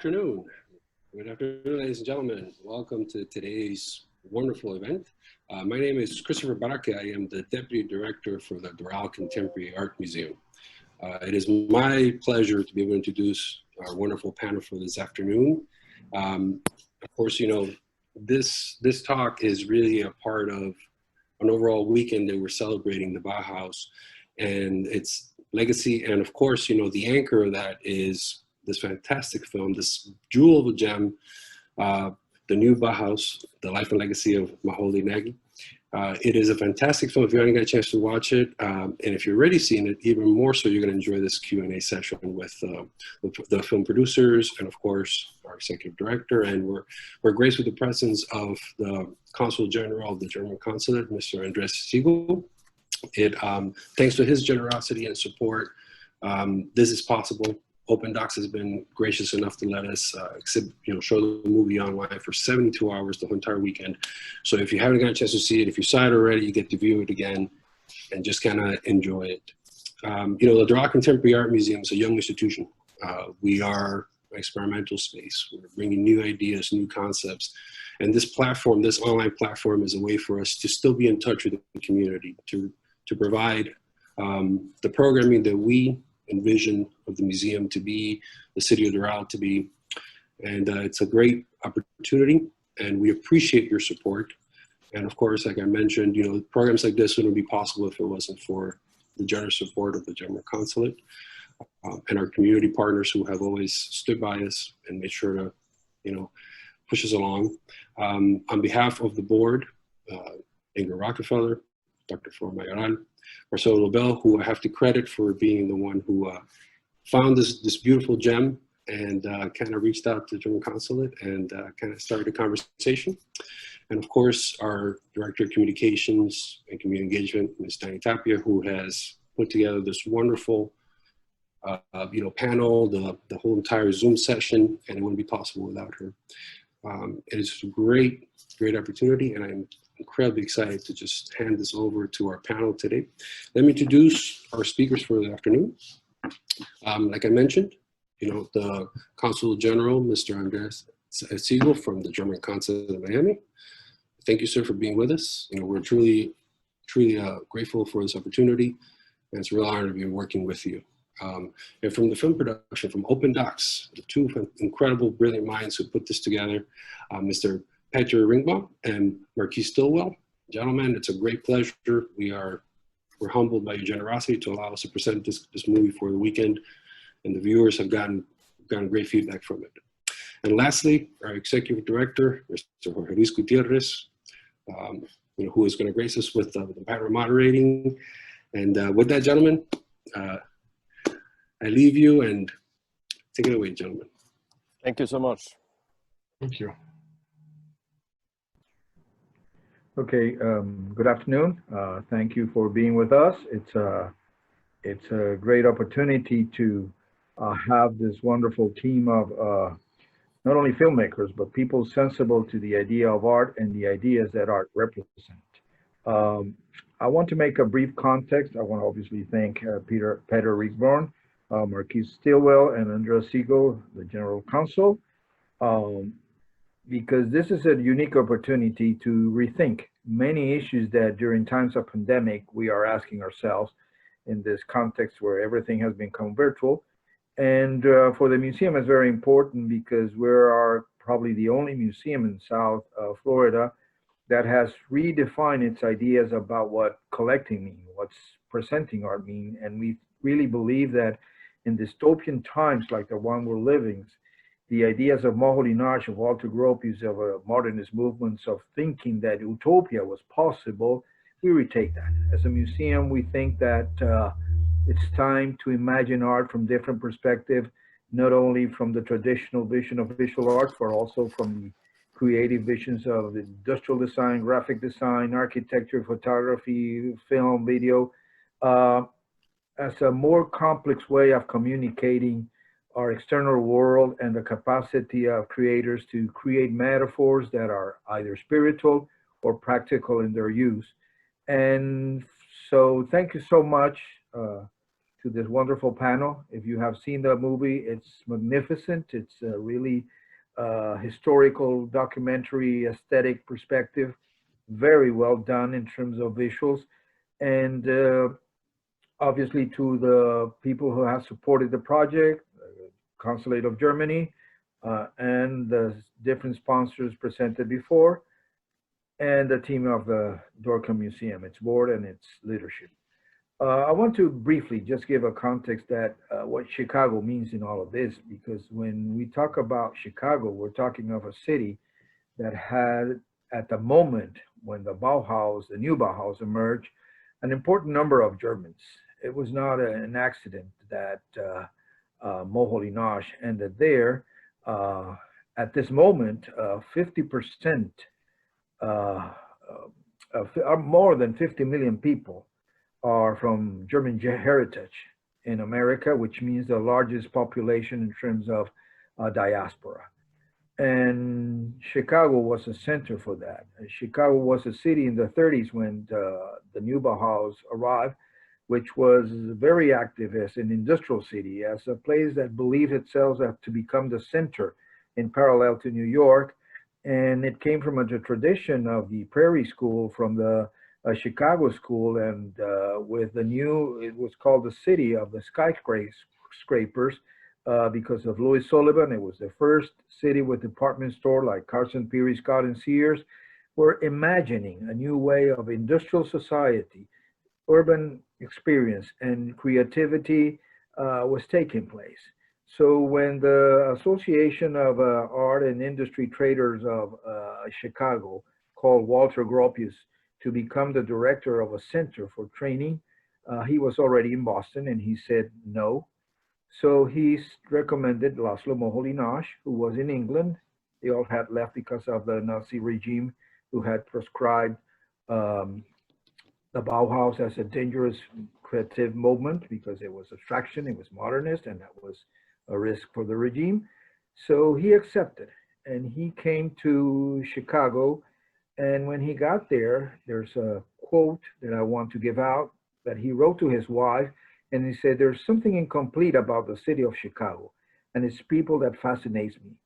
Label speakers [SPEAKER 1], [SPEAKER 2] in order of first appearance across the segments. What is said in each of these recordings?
[SPEAKER 1] afternoon. Good afternoon, ladies and gentlemen. Welcome to today's wonderful event. My name is Christopher Baraka. I am the Deputy Director for the Doral Contemporary Art Museum. It is my pleasure to be able to introduce our wonderful panel for this afternoon. Of course, you know, this talk is really a part of an overall weekend that we're celebrating the Bauhaus and its legacy. And of course, you know, the anchor of that is this fantastic film, this jewel of a gem, the new Bauhaus, The Life and Legacy of Maholi Nagy. It is a fantastic film if you haven't got a chance to watch it. And if you've already seen it, even more so, you're going to enjoy this Q&A session with the film producers and, of course, our executive director. And we're graced with the presence of the Consul General of the German Consulate, Mr. Andres Siegel. Thanks to his generosity and support, this is possible. Opendox has been gracious enough to let us show the movie online for 72 hours the whole entire weekend. So if you haven't got a chance to see it, if you saw it already, you get to view it again and just kind of enjoy it. You know, the Doral Contemporary Art Museum is a young institution. We are an experimental space. We're bringing new ideas, new concepts. And this platform, this online platform, is a way for us to still be in touch with the community, to provide the programming that we envision of the museum to be, the city of Doral to be. And it's a great opportunity, and we appreciate your support. And of course, like I mentioned, you know, programs like this wouldn't be possible if it wasn't for the generous support of the German Consulate and our community partners who have always stood by us and made sure to, you know, push us along. On behalf of the board, Ingrid Rockefeller, Dr. Flor Mayoral, Marcelo Lobel, who I have to credit for being the one who found this beautiful gem and kind of reached out to the German Consulate and kind of started a conversation. And of course, our Director of Communications and Community Engagement, Ms. Dani Tapia, who has put together this wonderful panel, the whole entire Zoom session, and it wouldn't be possible without her. It is a great opportunity, and I'm incredibly excited to just hand this over to our panel today. Let me introduce our speakers for the afternoon. Like I mentioned, you know, the Consul General, Mr. Andres Siegel from the German Consulate of Miami. Thank you, sir, for being with us. You know, we're truly grateful for this opportunity, and it's a real honor to be working with you. And from the film production, from Opendox, the two incredible, brilliant minds who put this together, Mr. Ringbom and Marquis Stilwell. Gentlemen, it's a great pleasure. We're humbled by your generosity to allow us to present this movie for the weekend, and the viewers have gotten great feedback from it. And lastly, our executive director, Mr. Jorge Luis Gutierrez, who is going to grace us with the panel moderating. And with that, gentlemen, I leave you and take it away, gentlemen.
[SPEAKER 2] Thank you so much.
[SPEAKER 3] Thank you. Okay, good afternoon. Thank you for being with us. It's a great opportunity to have this wonderful team of not only filmmakers, but people sensible to the idea of art and the ideas that art represent. I want to make a brief context. I want to obviously thank Peter Ringbom, Marquis Stilwell, and Andres Siegel, the General Counsel. Because this is a unique opportunity to rethink many issues that during times of pandemic, we are asking ourselves in this context where everything has become virtual. And for the museum, it's very important because we are probably the only museum in South Florida that has redefined its ideas about what collecting means, what's presenting art mean. And we really believe that in dystopian times like the one we're living, the ideas of Maholi Nagy, of Walter Gropius, of modernist movements, of thinking that utopia was possible, we retake that. As a museum, we think that it's time to imagine art from different perspectives, not only from the traditional vision of visual art, but also from the creative visions of industrial design, graphic design, architecture, photography, film, video, as a more complex way of communicating our external world and the capacity of creators to create metaphors that are either spiritual or practical in their use. And so thank you so much to this wonderful panel. If you have seen the movie, it's magnificent. It's a really historical documentary aesthetic perspective, very well done in terms of visuals. And obviously to the people who have supported the project, Consulate of Germany, and the different sponsors presented before, and the team of the Dorcas Museum, its board and its leadership. I want to briefly just give a context that what Chicago means in all of this, because when we talk about Chicago, we're talking of a city that had, at the moment when the Bauhaus, the new Bauhaus emerged, an important number of Germans. It was not an accident that Moholy-Nagy ended there. At this moment, 50%, more than 50 million people are from German heritage in America, which means the largest population in terms of diaspora. And Chicago was a center for that. Chicago was a city in the 30s when the new Bauhaus arrived, which was very active as an industrial city, as a place that believed itself to become the center in parallel to New York. And it came from a tradition of the Prairie School, from the Chicago School, and with the new, it was called the city of the skyscrapers because of Louis Sullivan. It was the first city with department store like Carson, Peary, Scott, and Sears. Were imagining a new way of industrial society, urban experience, and creativity was taking place. So when the Association of Art and Industry Traders of Chicago called Walter Gropius to become the director of a center for training, he was already in Boston, and he said no. So he recommended Laszlo Moholy-Nagy, who was in England. They all had left because of the Nazi regime, who had proscribed the Bauhaus as a dangerous creative movement because it was abstraction, it was modernist, and that was a risk for the regime. So he accepted, and he came to Chicago. And when he got there, there's a quote that I want to give out that he wrote to his wife, and he said, "There's something incomplete about the city of Chicago and its people that fascinates me."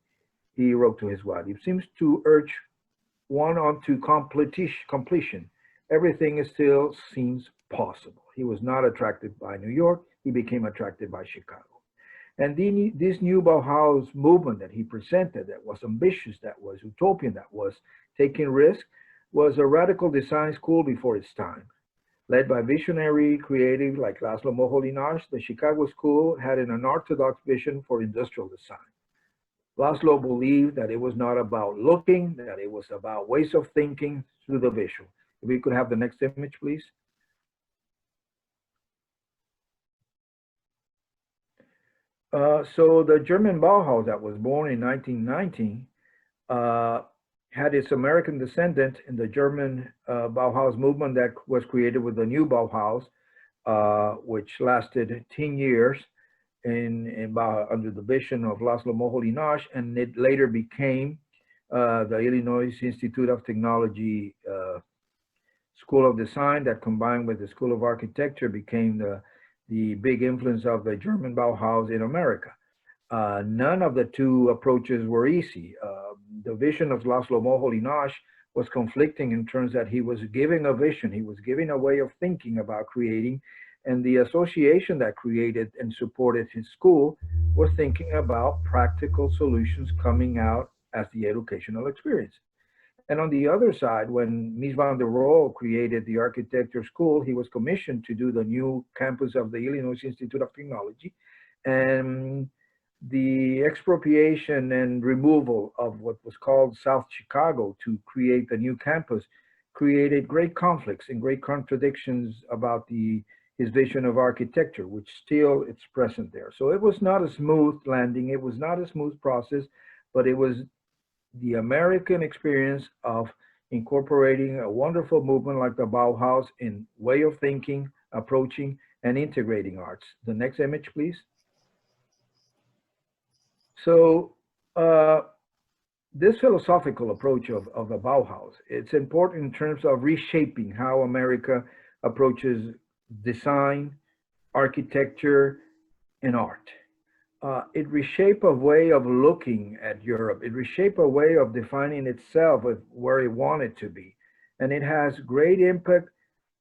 [SPEAKER 3] He wrote to his wife. He seems to urge one on to completion. Everything still seems possible. He was not attracted by New York. He became attracted by Chicago. And this new Bauhaus movement that he presented, that was ambitious, that was utopian, that was taking risk, was a radical design school before its time. Led by visionary creative like Laszlo Moholy-Nagy, the Chicago School had an unorthodox vision for industrial design. Laszlo believed that it was not about looking, that it was about ways of thinking through the visual. If we could have the next image, please. So the German Bauhaus that was born in 1919 had its American descendant in the German Bauhaus movement that was created with the new Bauhaus, which lasted 10 years under the vision of Laszlo Moholy-Nagy, and it later became the Illinois Institute of Technology School of Design that combined with the School of Architecture became the big influence of the German Bauhaus in America. None of the two approaches were easy. The vision of Laszlo Moholy-Nagy was conflicting in terms that he was giving a vision, he was giving a way of thinking about creating, and the association that created and supported his school was thinking about practical solutions coming out as the educational experience. And on the other side, when Mies van der Rohe created the architecture school, he was commissioned to do the new campus of the Illinois Institute of Technology. And the expropriation and removal of what was called South Chicago to create the new campus created great conflicts and great contradictions about his vision of architecture, which still it's present there. So it was not a smooth landing, it was not a smooth process, but it was the American experience of incorporating a wonderful movement like the Bauhaus in way of thinking, approaching, and integrating arts. The next image, please. So this philosophical approach of the Bauhaus, it's important in terms of reshaping how America approaches design, architecture, and art. It reshaped a way of looking at Europe. It reshaped a way of defining itself with where it wanted to be. And it has great impact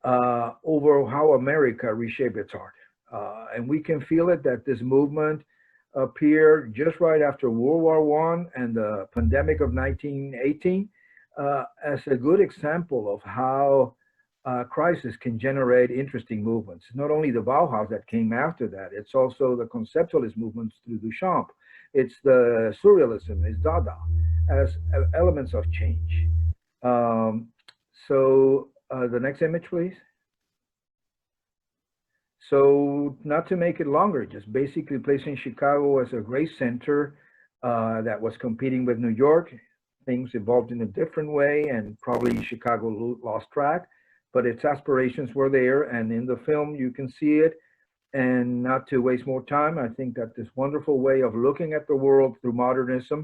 [SPEAKER 3] over how America reshaped its art. And we can feel it that this movement appeared just right after World War One and the pandemic of 1918 as a good example of how crisis can generate interesting movements. Not only the Bauhaus that came after that, it's also the conceptualist movements through Duchamp. It's the surrealism, it's Dada, as elements of change. Um, the next image, please. So not to make it longer, just basically placing Chicago as a great center that was competing with New York. Things evolved in a different way and probably Chicago lost track, but its aspirations were there. And in the film, you can see it. And not to waste more time, I think that this wonderful way of looking at the world through modernism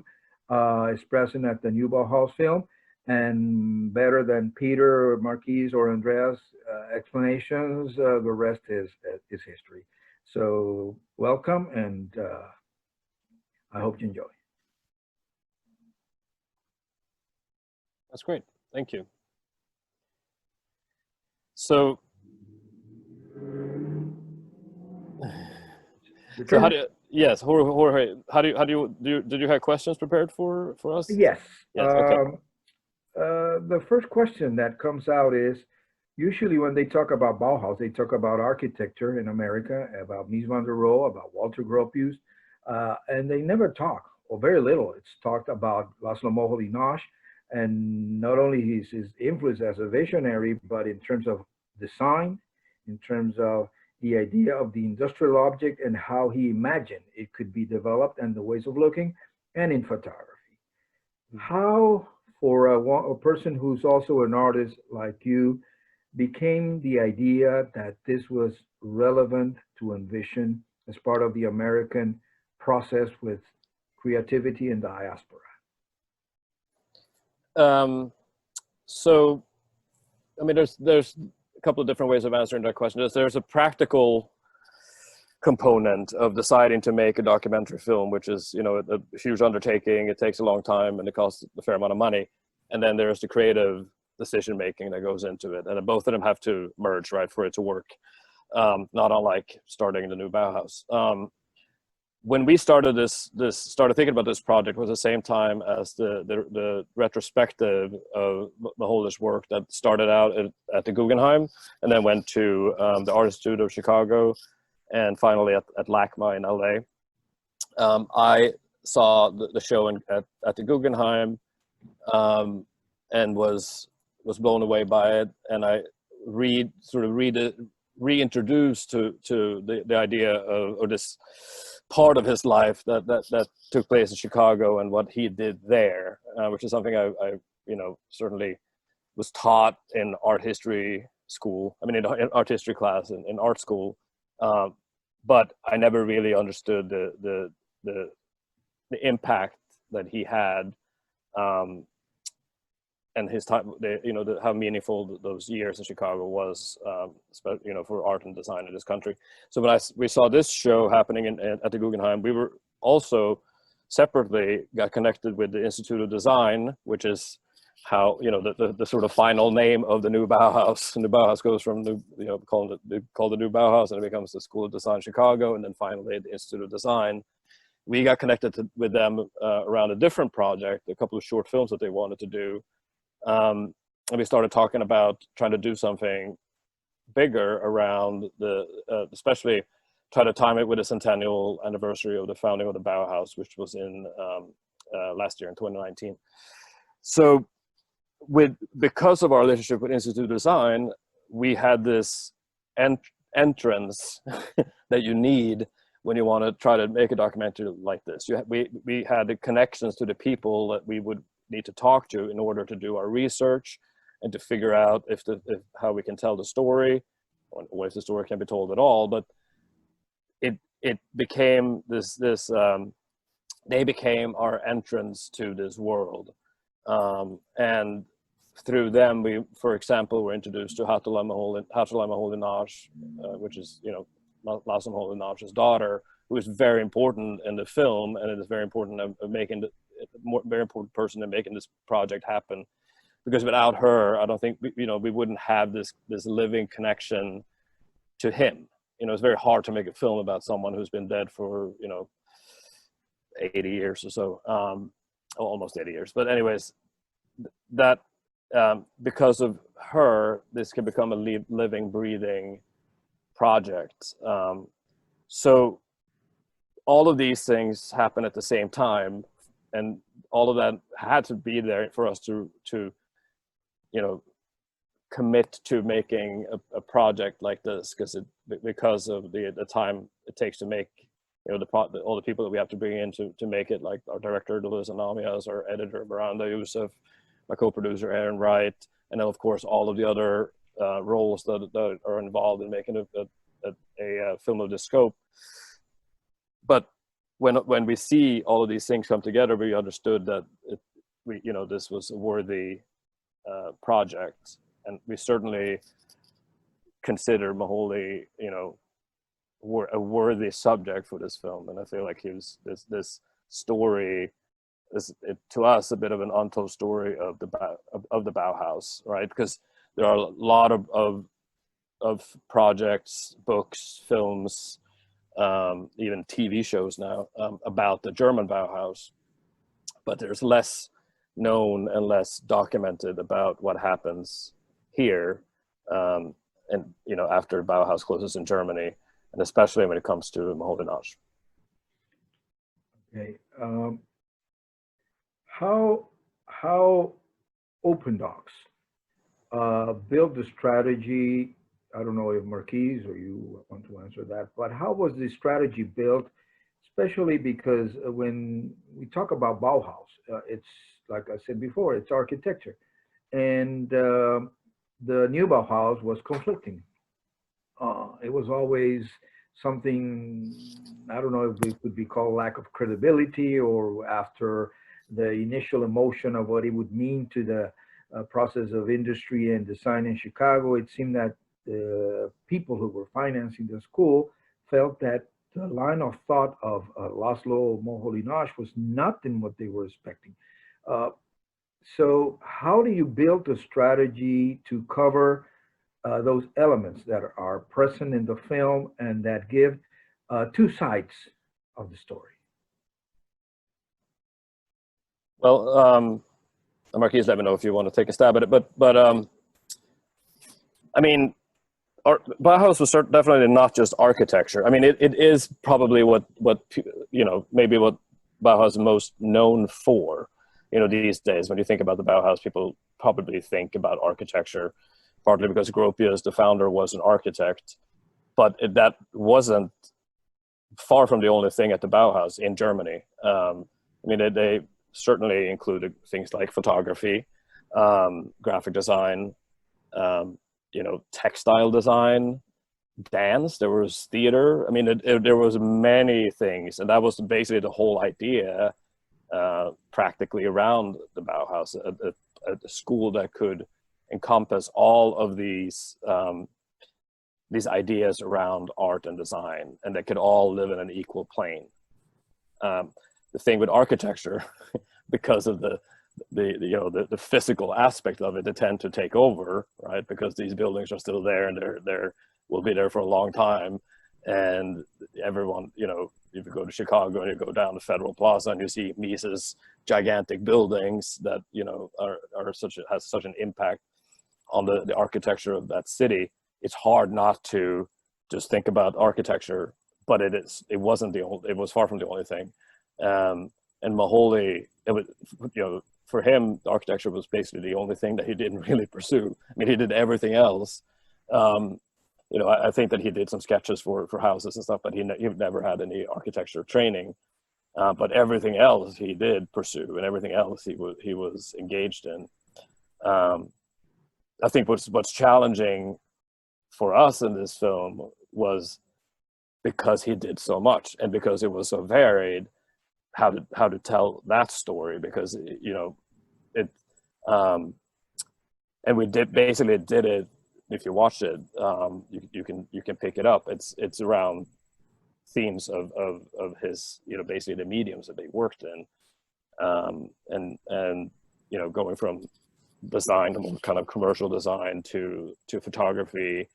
[SPEAKER 3] is present at the new Bauhaus film. And better than Peter, Marquis, or Andreas' explanations, the rest is history. So welcome, and I hope you enjoy.
[SPEAKER 2] That's great. Thank you. So how do you, yes, Jorge, did you have questions prepared for us?
[SPEAKER 3] Yes.
[SPEAKER 2] Yes. Okay.
[SPEAKER 3] The first question that comes out is, usually when they talk about Bauhaus, they talk about architecture in America, about Mies van der Rohe, about Walter Gropius, and they never talk, or very little. It's talked about Laszlo Moholy-Nagy, and not only his influence as a visionary, but in terms of design, in terms of the idea of the industrial object and how he imagined it could be developed and the ways of looking, and in photography. How, for a person who's also an artist like you, became the idea that this was relevant to envision as part of the American process with creativity and diaspora?
[SPEAKER 2] So, I mean, there's a couple of different ways of answering that question. There's a practical component of deciding to make a documentary film, which is, you know, a huge undertaking. It takes a long time and it costs a fair amount of money. And then there's the creative decision making that goes into it, and both of them have to merge, right, for it to work. Not unlike starting the new Bauhaus. When we started started thinking about this project was the same time as the retrospective of the whole this work that started out at the Guggenheim and then went to the Art Institute of Chicago and finally at LACMA in LA. I saw the show at the Guggenheim and was blown away by it, and I reintroduced to the idea of, or this part of his life that took place in Chicago and what he did there, which is something I you know, certainly was taught in art history school. I mean, in art history class in art school, but I never really understood the impact that he had. And his time, you know, how meaningful those years in Chicago was, you know, for art and design in this country. So when we saw this show happening at the Guggenheim, we were also separately got connected with the Institute of Design, which is how, you know, the sort of final name of the new Bauhaus. And the Bauhaus goes from called the new Bauhaus, and it becomes the School of Design Chicago, and then finally the Institute of Design. We got connected with them around a different project, a couple of short films that they wanted to do. And we started talking about trying to do something bigger around especially try to time it with the centennial anniversary of the founding of the Bauhaus, which was in last year in 2019. So because of our relationship with Institute of Design, we had this entrance that you need when you want to try to make a documentary like this. We had the connections to the people that we would need to talk to in order to do our research and to figure out how we can tell the story, or if the story can be told at all. But it became they became our entrance to this world, and through them for example, were introduced to Haatola Moholy-Nagy, which is, you know, Laszlo Moholy-Nagy's daughter, who is very important in the film, and it is very important of making very important person in making this project happen. Because without her, I don't think we wouldn't have this living connection to him. It's very hard to make a film about someone who's been dead for 80 years or so, almost 80 years. But anyways, that because of her, this can become a living, breathing project. So all of these things happen at the same time, and all of that had to be there for us to commit to making a project like this, because of the time it takes to make all the people that we have to bring in to make it, like our director Deleuze Anamias, our editor Miranda Youssef, my co-producer Aaron Wright, and then of course all of the other roles that are involved in making a film of this scope. But when we see all of these things come together, we understood that this was a worthy project, and we certainly consider Moholy a worthy subject for this film. And I feel like he was this story is, to us, a bit of an untold story of the Bauhaus, right? Because there are a lot of projects, books, films, even TV shows now about the German Bauhaus, but there's less known and less documented about what happens here, and after Bauhaus closes in Germany, and especially when it comes to Moholy-Nagy.
[SPEAKER 3] Okay, how Opendox built the strategy? I don't know if Marquis or you want to answer that, but how was the strategy built? Especially because when we talk about Bauhaus, it's like I said before, it's architecture, and the new Bauhaus was conflicting. It was always something, I don't know if it could be called lack of credibility, or after the initial emotion of what it would mean to the process of industry and design in Chicago. It seemed that the people who were financing the school felt that the line of thought of Laszlo Moholy-Nagy was not in what they were expecting. So how do you build a strategy to cover those elements that are present in the film and that give two sides of the story?
[SPEAKER 2] Well, Marquis, let me know if you want to take a stab at it, but I mean, Bauhaus was definitely not just architecture. I mean, it is probably what maybe what Bauhaus is most known for. These days, when you think about the Bauhaus, people probably think about architecture, partly because Gropius, the founder, was an architect, but that wasn't far from the only thing at the Bauhaus in Germany. I mean, they certainly included things like photography, graphic design, textile design, dance. There was theater. I mean, there was many things, and that was basically the whole idea, practically, around the Bauhaus, a school that could encompass all of these ideas around art and design, and that could all live in an equal plane. The thing with architecture, because of the physical aspect of it, they tend to take over, right? Because these buildings are still there, and they're will be there for a long time, and everyone, if you go to Chicago and you go down to Federal Plaza and you see Mises' gigantic buildings that has such an impact on the architecture of that city, it's hard not to just think about architecture. But it was far from the only thing. And Moholy, for him, the architecture was basically the only thing that he didn't really pursue. I mean, he did everything else. I think that he did some sketches for houses and stuff, but he never had any architecture training. But everything else he did pursue, and everything else he was engaged in. I think what's challenging for us in this film was, because he did so much and because it was so varied, how to tell that story, because and we basically did it if you watch it, you can pick it up. It's around themes of his, basically the mediums that they worked in, and going from design, more kind of commercial design, to photography,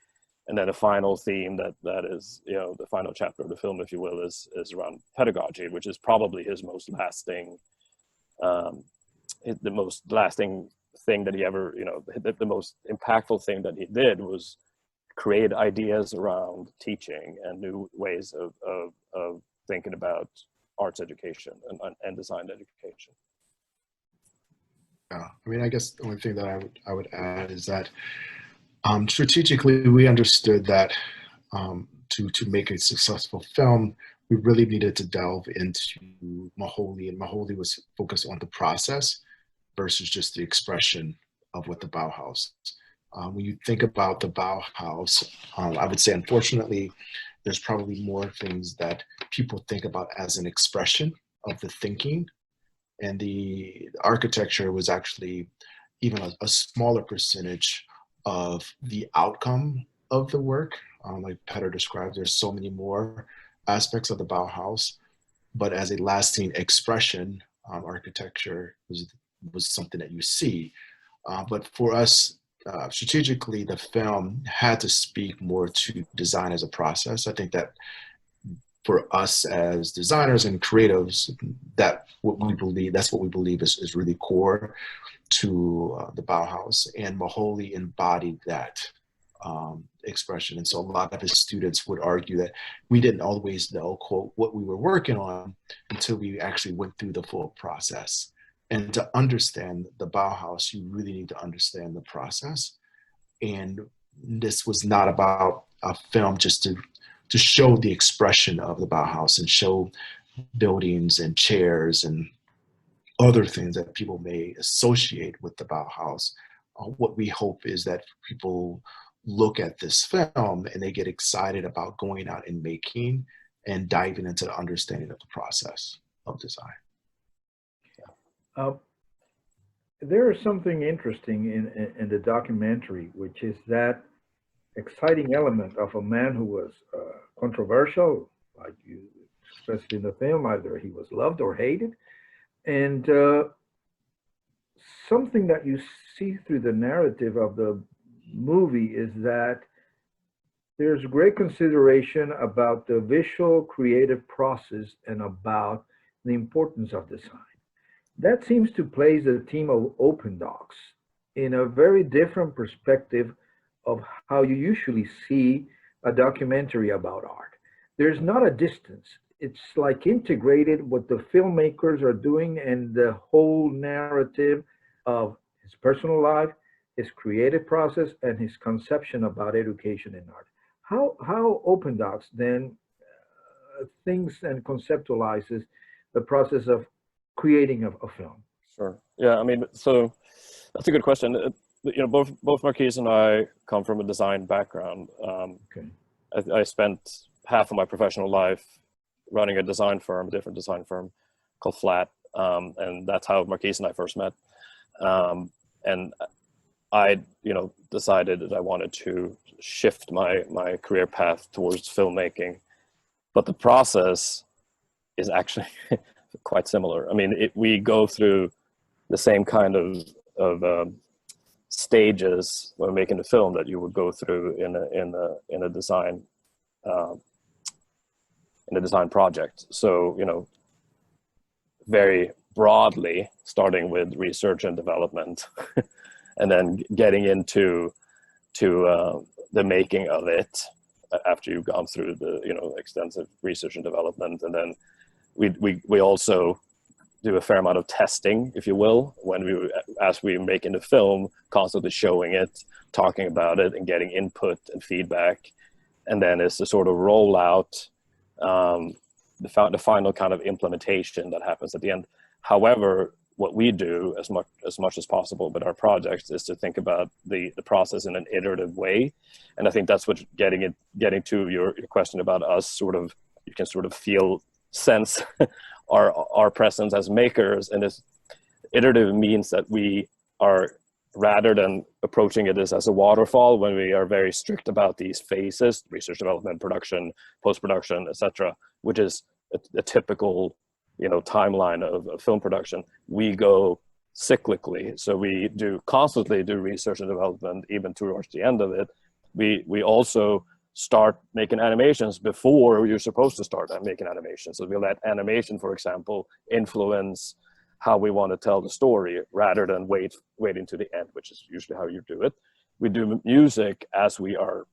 [SPEAKER 2] and then a final theme that is, the final chapter of the film, if you will, is around pedagogy, which is probably his most lasting, the most lasting thing that he ever, the most impactful thing that he did was create ideas around teaching and new ways of thinking about arts education and design education.
[SPEAKER 4] Yeah, I mean, I guess the only thing that I would add is that strategically we understood that to make a successful film, we really needed to delve into Moholy, and Moholy was focused on the process versus just the expression of what the Bauhaus. When you think about the Bauhaus, I would say, unfortunately, there's probably more things that people think about as an expression of the thinking, and the architecture was actually even a smaller percentage of the outcome of the work. Like Petter described, there's so many more aspects of the Bauhaus, but as a lasting expression, architecture was something that you see. But for us, strategically, the film had to speak more to design as a process. I think that for us as designers and creatives, that's what we believe is really core to the Bauhaus, and Moholy embodied that expression. And so a lot of his students would argue that we didn't always know, quote, what we were working on until we actually went through the full process. And to understand the Bauhaus, you really need to understand the process. And this was not about a film just to show the expression of the Bauhaus and show buildings and chairs and other things that people may associate with the Bauhaus. What we hope is that people look at this film and they get excited about going out and making and diving into the understanding of the process of design.
[SPEAKER 3] There is something interesting in the documentary, which is that exciting element of a man who was controversial, like you expressed in the film. Either he was loved or hated. And something that you see through the narrative of the movie is that there's great consideration about the visual creative process and about the importance of design. That seems to place the team of Opendox in a very different perspective of how you usually see a documentary about art. There's not a distance. It's like integrated what the filmmakers are doing and the whole narrative of his personal life, his creative process, and his conception about education in art. How Opendox then thinks and conceptualizes the process of creating a film?
[SPEAKER 2] Sure. Yeah, I mean, so that's a good question. Both Marquis and I come from a design background.
[SPEAKER 3] Okay.
[SPEAKER 2] I spent half of my professional life running a different design firm called Flat, and that's how Marquis and I first met. And I, decided that I wanted to shift my career path towards filmmaking, but the process is actually quite similar. I mean, we go through the same kind of stages when making a film that you would go through in a design project. So, very broadly, starting with research and development, and then getting into the making of it after you've gone through the extensive research and development, and then we also do a fair amount of testing, if you will, as we're making the film, constantly showing it, talking about it, and getting input and feedback, and then it's the sort of rollout, the final kind of implementation that happens at the end. However, what we do as much as possible with our projects is to think about the process in an iterative way, and I think that's what getting to your question about us. Sort of, you can sort of sense our presence as makers, and this iterative means that we are rather than approaching it as a waterfall when we are very strict about these phases, research, development, production, post-production, etc., which is a typical, timeline of film production, we go cyclically. So we constantly do research and development even towards the end of it. We also start making animations before you're supposed to start making animations. So we let animation, for example, influence how we want to tell the story rather than waiting to the end, which is usually how you do it. We do music as we are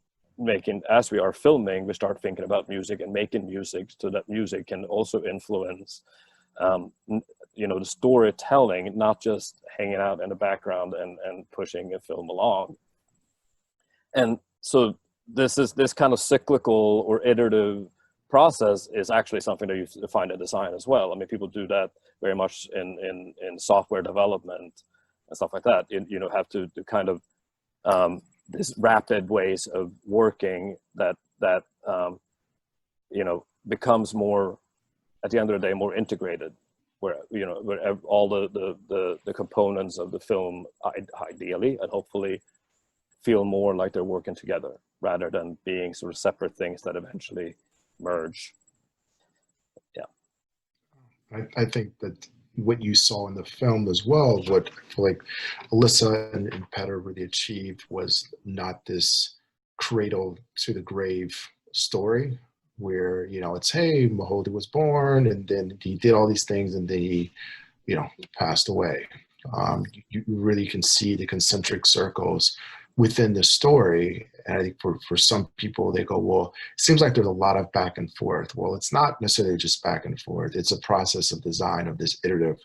[SPEAKER 2] filming. We start thinking about music and making music so that music can also influence the storytelling, not just hanging out in the background and pushing a film along. And so this kind of cyclical or iterative process is actually something that you find in design as well. I mean, people do that very much in software development and stuff like that. You have to do kind of these rapid ways of working that becomes more, at the end of the day, more integrated, where all the components of the film ideally and hopefully feel more like they're working together rather than being sort of separate things that eventually merge.
[SPEAKER 4] I think that what you saw in the film as well, what I feel like Alyssa and Petter really achieved was not this cradle to the grave story where, it's, hey, Maholdi was born and then he did all these things and then he, passed away. You really can see the concentric circles within the story. And I think for some people, they go, well, it seems like there's a lot of back and forth. Well, it's not necessarily just back and forth. It's a process of design of this iterative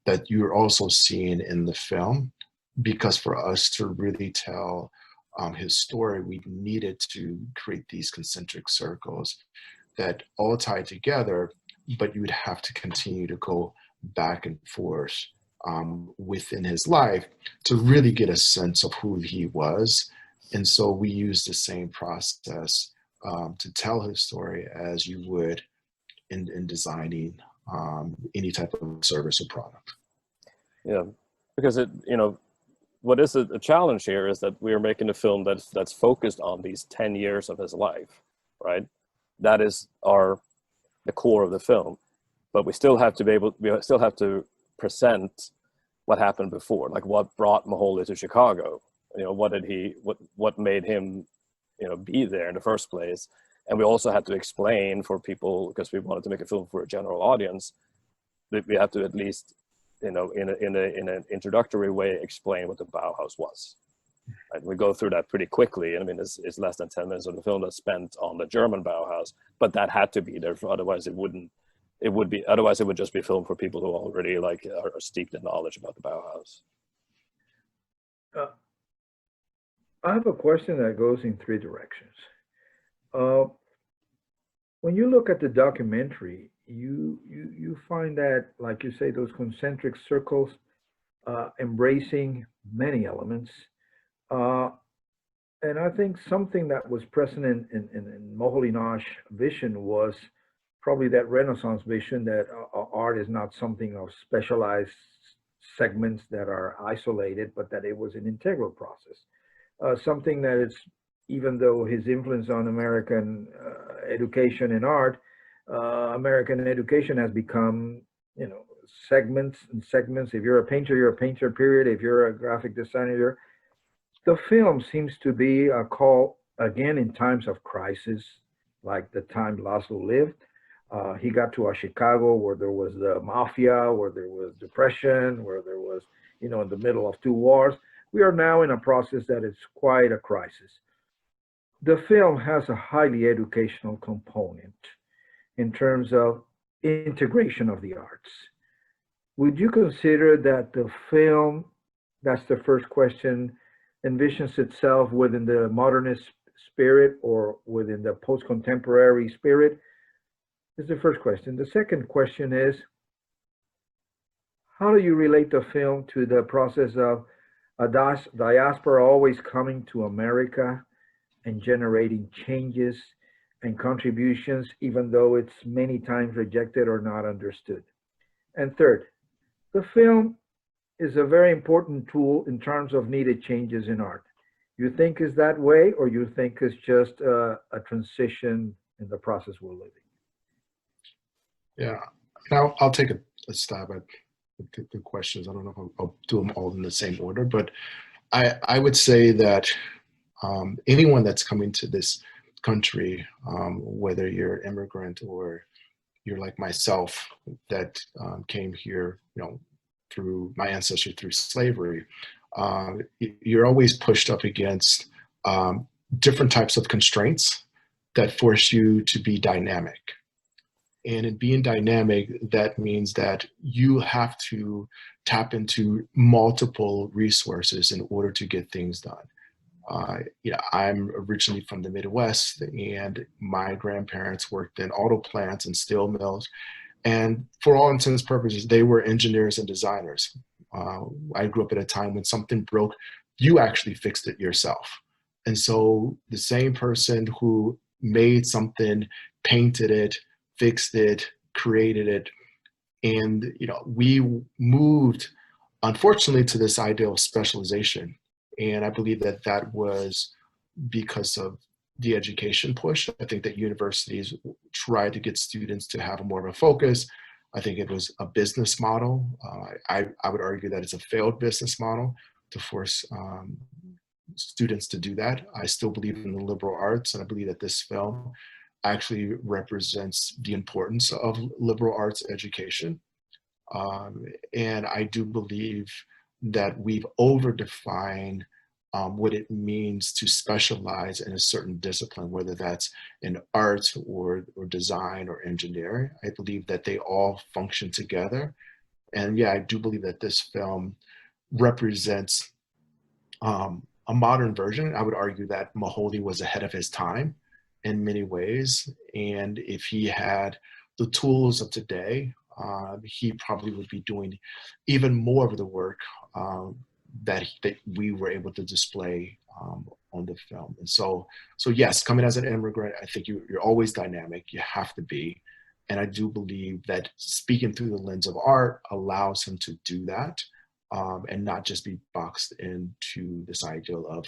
[SPEAKER 4] that you're also seeing in the film, because for us to really tell his story, we needed to create these concentric circles that all tie together, but you would have to continue to go back and forth within his life to really get a sense of who he was. And so we use the same process to tell his story as you would in designing any type of service or product.
[SPEAKER 2] Yeah, because what is a challenge here is that we are making a film that's focused on these 10 years of his life, right? That is the core of the film, but we still have to present what happened before, like what brought Maholdi to Chicago. What made him, be there in the first place. And we also had to explain for people, because we wanted to make a film for a general audience, that we have to at least, in an introductory way, explain what the Bauhaus was. Right? We go through that pretty quickly. I mean, it's less than 10 minutes of the film that's spent on the German Bauhaus, but that had to be there. Otherwise, it would just be film for people who already are steeped in knowledge about the Bauhaus.
[SPEAKER 3] I have a question that goes in three directions. When you look at the documentary, you find that, like you say, those concentric circles embracing many elements. And I think something that was present in Moholy-Nagy vision was probably that Renaissance vision that art is not something of specialized segments that are isolated, but that it was an integral process. Something that it's, even though his influence on American education and art, American education has become, segments and segments. If you're a painter, you're a painter, period. If you're a graphic designer, the film seems to be a call, again, in times of crisis, like the time Laszlo lived. He got to a Chicago where there was the mafia, where there was depression, where there was, in the middle of two wars. We are now in a process that is quite a crisis. The film has a highly educational component in terms of integration of the arts. Would you consider that the film, that's the first question, envisions itself within the modernist spirit or within the post-contemporary spirit? Is the first question. The second question is, how do you relate the film to the process of a diaspora always coming to America and generating changes and contributions, even though it's many times rejected or not understood? And third, the film is a very important tool in terms of needed changes in art. You think is that way, or you think it's just a transition in the process we're living?
[SPEAKER 4] Yeah, now I'll take a stab at the questions. I don't know if I'll do them all in the same order, but I would say that anyone that's coming to this country, whether you're an immigrant or you're like myself that came here, through my ancestry through slavery, you're always pushed up against different types of constraints that force you to be dynamic. And in being dynamic, that means that you have to tap into multiple resources in order to get things done. I'm originally from the Midwest, and my grandparents worked in auto plants and steel mills. And for all intents and purposes, they were engineers and designers. I grew up at a time when something broke, you actually fixed it yourself. And so the same person who made something, painted it, fixed it, created it, and we moved, unfortunately, to this idea of specialization. And I believe that that was because of the education push. I think that universities tried to get students to have more of a focus. I think it was a business model. I would argue that it's a failed business model to force students to do that. I still believe in the liberal arts, and I believe that this film actually represents the importance of liberal arts education. And I do believe that we've overdefined what it means to specialize in a certain discipline, whether that's in art or design or engineering. I believe that they all function together. And yeah, I do believe that this film represents a modern version. I would argue that Mahoney was ahead of his time in many ways. And if he had the tools of today, he probably would be doing even more of the work that we were able to display on the film. And so yes, coming as an immigrant, I think you're always dynamic. You have to be. And I do believe that speaking through the lens of art allows him to do that, and not just be boxed into this ideal of,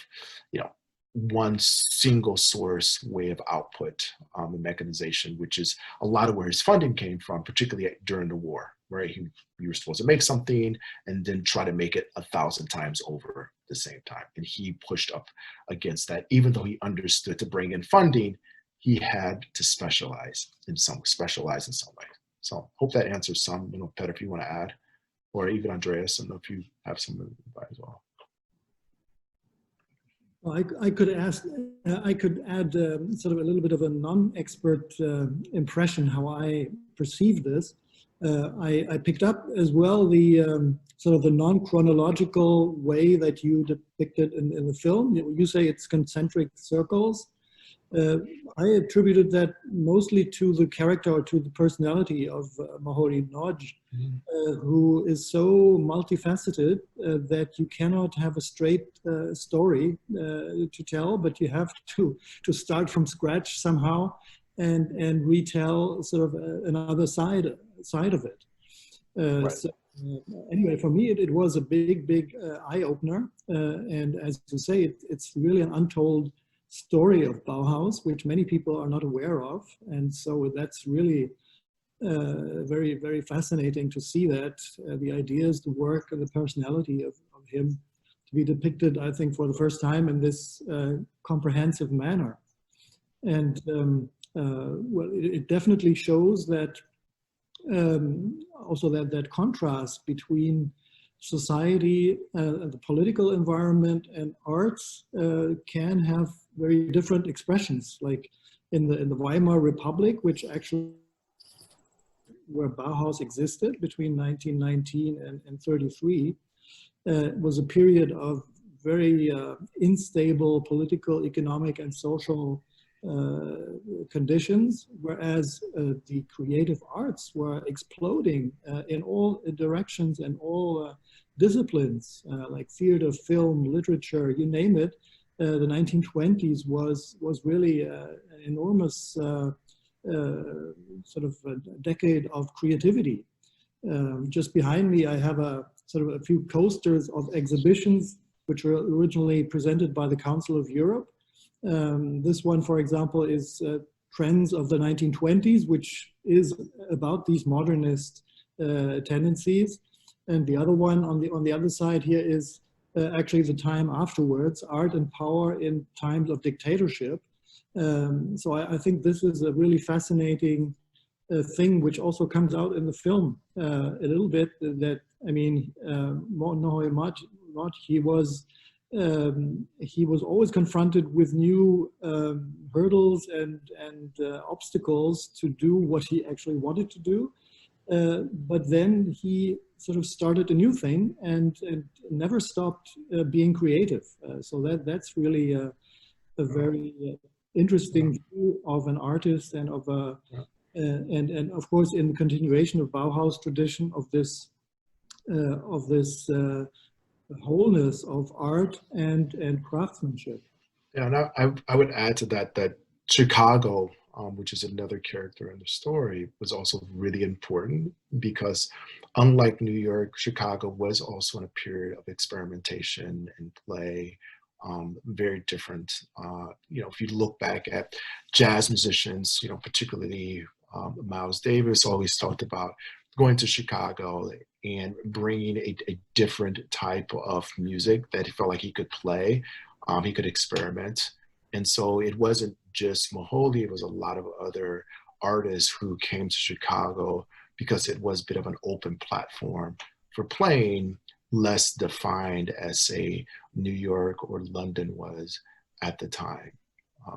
[SPEAKER 4] one single source way of output and mechanization, which is a lot of where his funding came from, particularly during the war, right? You were supposed to make something and then try to make it 1,000 times over the same time. And he pushed up against that. Even though he understood to bring in funding, he had to specialize in some way. So hope that answers some. Peter, if you want to add, or even Andreas, I don't know if you have some advice as well.
[SPEAKER 5] Well, I could add sort of a little bit of a non-expert impression how I perceive this. I picked up as well the sort of the non-chronological way that you depicted in the film. You say it's concentric circles. I attributed that mostly to the character or to the personality of Mahoney Nodge, who is so multifaceted that you cannot have a straight story to tell, but you have to start from scratch somehow and retell sort of another side of it.
[SPEAKER 2] Right.
[SPEAKER 5] So, anyway, for me, it was a big eye-opener. And as you say, it's really an untold story of Bauhaus, which many people are not aware of. And so that's really very, very fascinating to see that the ideas, the work, and the personality of him to be depicted, I think, for the first time in this comprehensive manner. And well, it definitely shows that also that contrast between society, the political environment, and arts can have very different expressions. Like in the Weimar Republic, which actually where Bauhaus existed between 1919 and 33, was a period of very unstable political, economic, and social conditions, whereas the creative arts were exploding in all directions and all disciplines, like theater, film, literature, you name it. The 1920s was really an enormous sort of a decade of creativity. Just behind me, I have a sort of a few coasters of exhibitions which were originally presented by the Council of Europe. This one, for example, is Trends of the 1920s, which is about these modernist tendencies. And the other one on the other side here is actually the time afterwards, art and power in times of dictatorship. So I think this is a really fascinating thing, which also comes out in the film a little bit. That, I mean, he was always confronted with new hurdles and obstacles to do what he actually wanted to do. But then he sort of started a new thing and never stopped being creative. So that's really a very interesting view of an artist and of a and of course in the continuation of Bauhaus tradition of this wholeness of art and craftsmanship.
[SPEAKER 4] Yeah, and I would add to that that Chicago, which is another character in the story, was also really important because unlike New York, Chicago was also in a period of experimentation and play, very different. If you look back at jazz musicians, particularly Miles Davis always talked about going to Chicago and bringing a different type of music that he felt like he could play, he could experiment. And so it wasn't just Moholy, it was a lot of other artists who came to Chicago because it was a bit of an open platform for playing, less defined as, say, New York or London was at the time.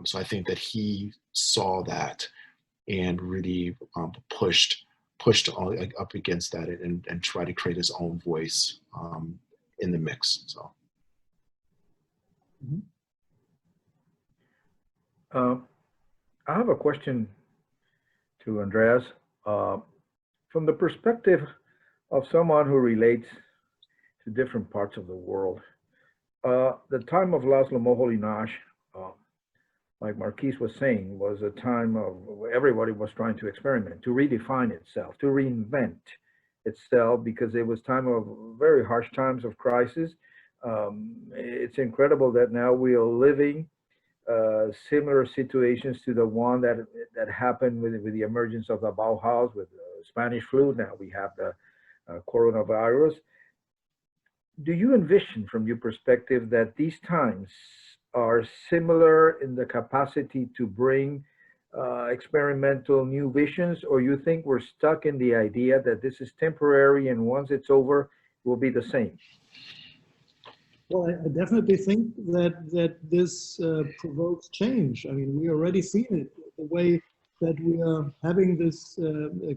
[SPEAKER 4] So I think that he saw that and really pushed up against that and tried to create his own voice in the mix. So.
[SPEAKER 5] Mm-hmm.
[SPEAKER 3] I have a question to Andreas. From the perspective of someone who relates to different parts of the world, the time of Laszlo Moholy-Nagy, like Marquis was saying, was a time of everybody was trying to experiment, to redefine itself, to reinvent itself, because it was time of very harsh times of crisis. It's incredible that now we are living similar situations to the one that happened with the emergence of the Bauhaus, with the Spanish flu. Now we have the coronavirus. Do you envision, from your perspective, that these times are similar in the capacity to bring experimental new visions, or you think we're stuck in the idea that this is temporary and once it's over, it will be the same?
[SPEAKER 5] Well, I definitely think that this provokes change. I mean, we already see it, the way that we are having this